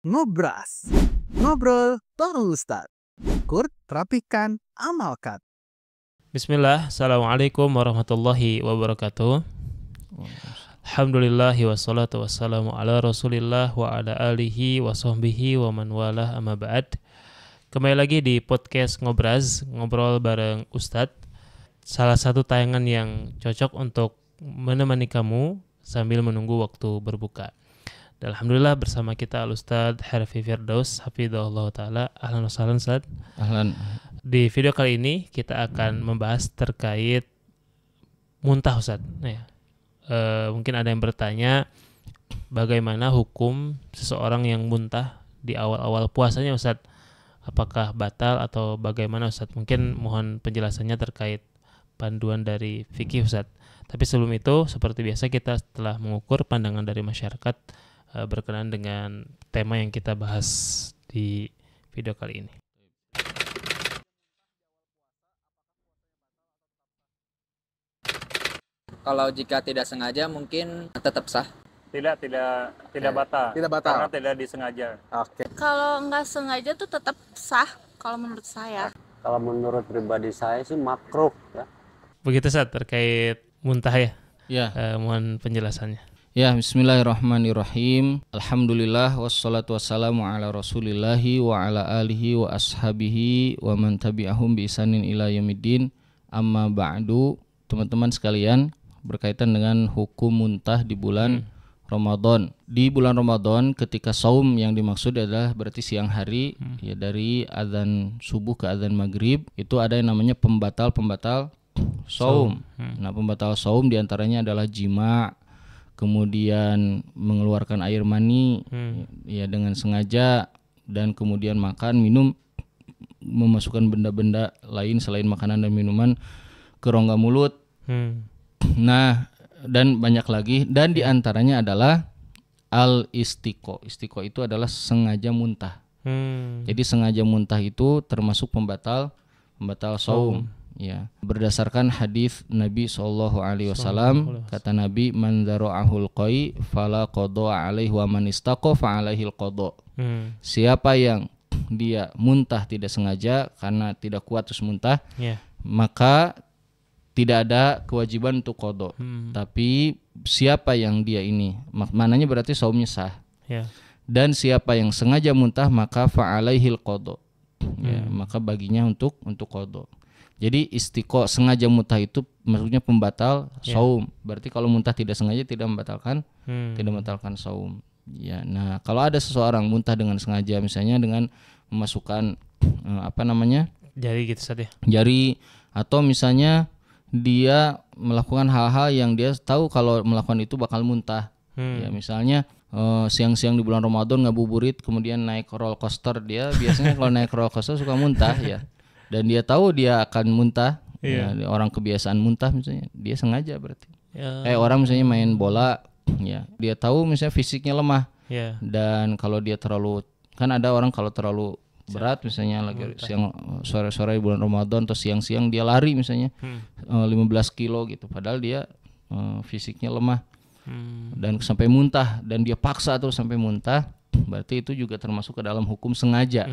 Ngobras. Ngobrol bareng Ustaz. Ukur, rapikan, amalkan. Bismillah, Assalamualaikum warahmatullahi wabarakatuh. Alhamdulillahi wassalatu wassalamu ala rasulillah wa ala alihi wa sahbihi wa man walah amma ba'd. Kembali lagi di podcast Ngobras, ngobrol bareng Ustadz. Salah satu tayangan yang cocok untuk menemani kamu sambil menunggu waktu berbuka. Dan alhamdulillah bersama kita Al-Ustadz Harfi Firdaus hafidhahullah ta'ala. Ahlan wa sahlan Ustadz. Ahlan. Di video kali ini kita akan membahas terkait muntah Ustadz. Mungkin ada yang bertanya bagaimana hukum seseorang yang muntah di awal-awal puasanya Ustadz. Apakah batal atau bagaimana Ustadz? Mungkin mohon penjelasannya terkait panduan dari fikih Ustadz. Tapi sebelum itu seperti biasa kita setelah mengukur pandangan dari masyarakat berkenaan dengan tema yang kita bahas di video kali ini. Kalau jika tidak sengaja mungkin tetap sah. Tidak batal. Tidak batal. Karena tidak disengaja. Oke. Kalau nggak sengaja tuh tetap sah kalau menurut saya. Kalau menurut pribadi saya sih makruh ya. Begitu Ustadz terkait muntah ya. Ya. Mohon penjelasannya. Ya, bismillahirrahmanirrahim. Alhamdulillah wassalatu wassalamu ala rasulillahi wa ala alihi wa ashabihi wa man tabi'ahum bi isanin ila yaumiddin. Amma ba'du. Teman-teman sekalian, berkaitan dengan hukum muntah di bulan Ramadan. Di bulan Ramadan ketika saum yang dimaksud adalah berarti siang hari ya, dari azan subuh ke azan maghrib itu ada yang namanya pembatal saum. Nah, pembatal saum diantaranya adalah jima, kemudian mengeluarkan air mani ya dengan sengaja, dan kemudian makan, minum, memasukkan benda-benda lain selain makanan dan minuman ke rongga mulut. Nah, dan banyak lagi, dan diantaranya adalah al-istiqo. Istiqo itu adalah sengaja muntah. Jadi sengaja muntah itu termasuk pembatal saum. Ya, berdasarkan hadis Nabi SAW, kata Nabi, man dzara'ahul qai fala qada alaihi wa man istaqa fa alaihil qada. Siapa yang dia muntah tidak sengaja karena tidak kuat terus muntah, maka tidak ada kewajiban untuk qada. Tapi siapa yang dia ini, maknanya berarti saumnya sah. Dan siapa yang sengaja muntah maka fa alaihil qada. Ya, maka baginya untuk qada. Jadi istiqo sengaja muntah itu maksudnya pembatal saum. Berarti kalau muntah tidak sengaja tidak membatalkan saum. Ya, nah kalau ada seseorang muntah dengan sengaja, misalnya dengan memasukkan jari gitu saja. Jari, atau misalnya dia melakukan hal-hal yang dia tahu kalau melakukan itu bakal muntah. Ya, misalnya siang-siang di bulan Ramadan ngabuburit kemudian naik roller coaster. Dia biasanya kalau naik roller coaster suka muntah ya. Dan dia tahu dia akan muntah, ya, orang kebiasaan muntah misalnya, dia sengaja berarti. Kayak orang misalnya main bola, ya, dia tahu misalnya fisiknya lemah, dan kalau dia terlalu, kan ada orang kalau terlalu berat misalnya lagi siang sore-sore di bulan Ramadan atau siang-siang dia lari misalnya 15 kilo gitu, padahal dia fisiknya lemah dan sampai muntah, dan dia paksa tuh sampai muntah. Berarti itu juga termasuk ke dalam hukum sengaja.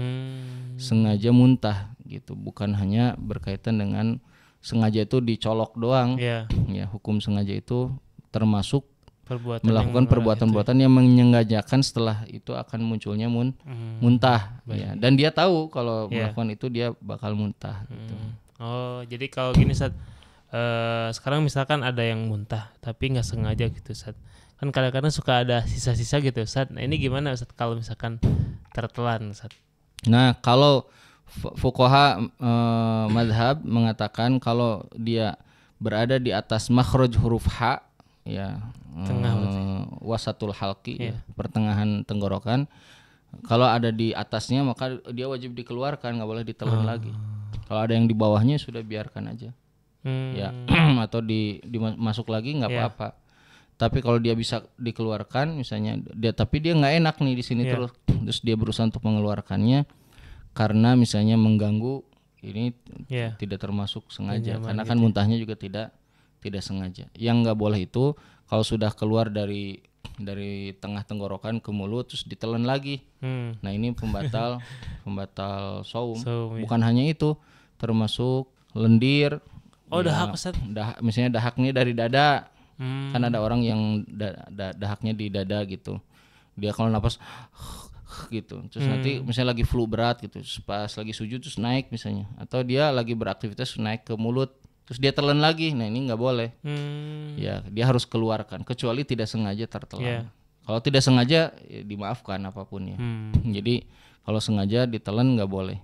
Sengaja muntah gitu, bukan hanya berkaitan dengan sengaja itu dicolok doang. Ya, hukum sengaja itu termasuk melakukan perbuatan-perbuatan yang menyengajakan setelah itu akan munculnya muntah. Ya, dan dia tahu kalau melakukan itu dia bakal muntah gitu. Oh, jadi kalau gini Ustaz, sekarang misalkan ada yang muntah tapi nggak sengaja gitu Ustaz. Kan kadang-kadang suka ada sisa-sisa gitu Ustaz. Nah, ini gimana Ustaz kalau misalkan tertelan Ustaz? Nah, kalau fuqaha madhab mengatakan kalau dia berada di atas makhraj huruf H, ya, wasatul halqi, ya, pertengahan tenggorokan, kalau ada di atasnya maka dia wajib dikeluarkan, nggak boleh ditelan lagi. Kalau ada yang di bawahnya sudah biarkan aja, ya, atau dimasuk lagi nggak apa-apa. Tapi kalau dia bisa dikeluarkan misalnya, tapi dia nggak enak nih di sini terus dia berusaha untuk mengeluarkannya karena misalnya mengganggu, ini tidak termasuk sengaja, karena kan muntahnya juga tidak sengaja. Yang nggak boleh itu kalau sudah keluar dari dari tengah tenggorokan ke mulut terus ditelan lagi. Nah ini pembatal saum. So, Bukan hanya itu, termasuk lendir. Oh, Ya, dahak Ustaz. misalnya dahaknya dari dada. Hmm. Kan ada orang yang dahaknya di dada gitu. Dia kalau napas gitu. Terus nanti misalnya lagi flu berat gitu, terus pas lagi sujud terus naik misalnya. Atau dia lagi beraktivitas naik ke mulut, terus dia telan lagi. Nah ini nggak boleh. Ya dia harus keluarkan. Kecuali tidak sengaja tertelan. Yeah. Kalau tidak sengaja ya dimaafkan apapun ya. Jadi kalau sengaja ditelan nggak boleh.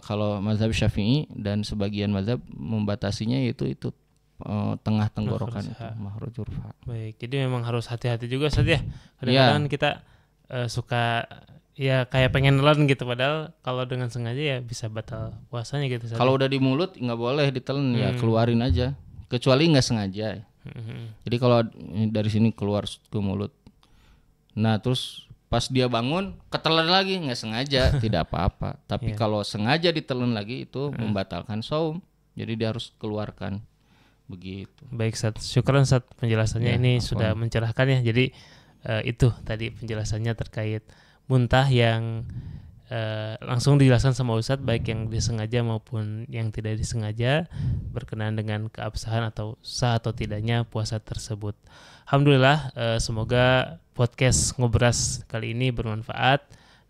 Kalau mazhab Syafi'i dan sebagian mazhab membatasinya yaitu tengah tenggorokan itu makhraj urfa. Baik, jadi memang harus hati-hati juga Ustaz ya. Kadang-kadang kita suka ya kayak pengen nelan gitu, padahal kalau dengan sengaja ya bisa batal puasanya gitu Ustaz. Kalau udah di mulut nggak boleh ditelan, ya keluarin aja. Kecuali nggak sengaja. Jadi kalau dari sini keluar ke mulut, nah terus pas dia bangun ketelan lagi nggak sengaja tidak apa-apa. Tapi kalau sengaja ditelan lagi itu membatalkan saum. Jadi dia harus keluarkan. Begitu. Baik Ustaz, syukran Ustaz penjelasannya Ya, ini sudah mencerahkan ya. Jadi itu tadi penjelasannya terkait muntah yang langsung dijelaskan sama Ustaz, baik yang disengaja maupun yang tidak disengaja, berkenaan dengan keabsahan atau sah atau tidaknya puasa tersebut. Alhamdulillah, semoga podcast Ngobras kali ini bermanfaat,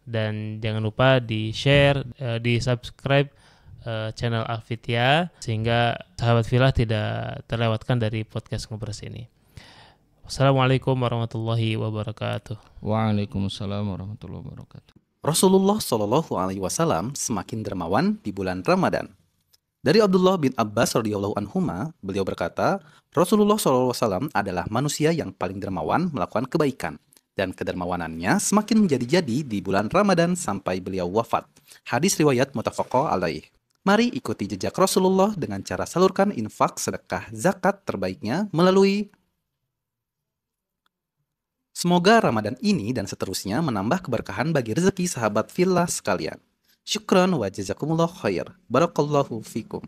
dan jangan lupa di share, di subscribe channel Al-Fitya sehingga sahabat filah tidak terlewatkan dari podcast Ngobras ini. Wassalamualaikum warahmatullahi wabarakatuh. Waalaikumsalam warahmatullahi wabarakatuh. Rasulullah Shallallahu Alaihi Wasallam semakin dermawan di bulan Ramadan. Dari Abdullah bin Abbas radhiyallahu anhuma, beliau berkata, Rasulullah Shallallahu Alaihi Wasallam adalah manusia yang paling dermawan melakukan kebaikan, dan kedermawanannya semakin menjadi-jadi di bulan Ramadan sampai beliau wafat. Hadis riwayat muttafaq alaih. Mari ikuti jejak Rasulullah dengan cara salurkan infak, sedekah, zakat terbaiknya melalui. Semoga Ramadan ini dan seterusnya menambah keberkahan bagi rezeki sahabat fillah sekalian. Syukran wa jazakumullah khair. Barakallahu fikum.